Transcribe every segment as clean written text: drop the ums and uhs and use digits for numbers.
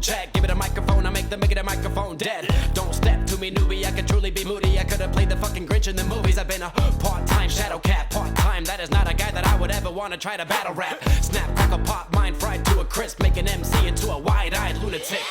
microphone check. Give it a microphone, I make the microphone dead. Don't step to me, newbie, I could truly be moody. I could've played the fucking Grinch in the movies. I've been a part-time shadow cat, part-time. That is not a guy that I would ever wanna try to battle rap. Snap, crackle, pop, mind fried to a crisp. Make an MC into a wide-eyed lunatic.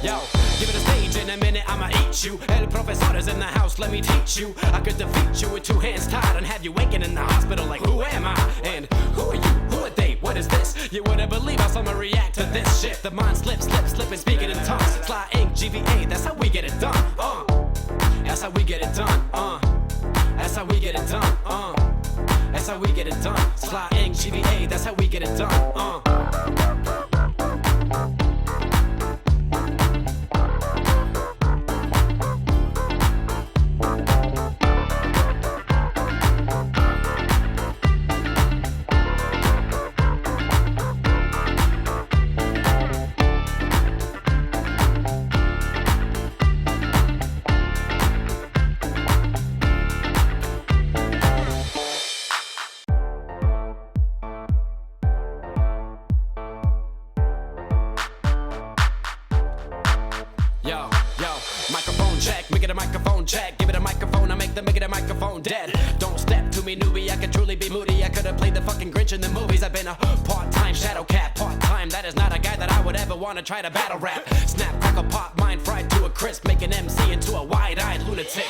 Yo, give it a stage in a minute, I'ma eat you. El profesor is in the house, let me teach you. I could defeat you with two hands tied and have you waking in the hospital like, who am I? And who are you? Who are they? What is this? You wouldn't believe how someone react to this shit. The mind slips, slipping, speaking in tongues. Sly ink, GVA, that's how we get it done. That's how we get it done. That's how we get it done. That's how we get it done. Sly ink, GVA, that's how we get it done. Yo, microphone check, make it a microphone check. Give it a microphone, I make the microphone dead. Don't step to me, newbie, I could truly be moody. I could've played the fucking Grinch in the movies. I've been a part-time shadow cat, part-time. That is not a guy that I would ever wanna try to battle rap. Snap, crackle, pop, mind fried to a crisp. Make an MC into a wide-eyed lunatic.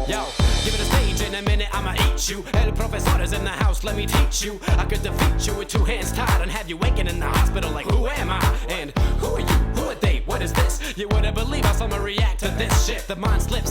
Yo, give it a stage in a minute, I'ma eat you. El profesor is in the house, let me teach you. I could defeat you with two hands tied and have you waking in the hospital like, who am I? And who are you? Who are they? What is this? You wouldn't believe how someone react to this shit. The mind slips.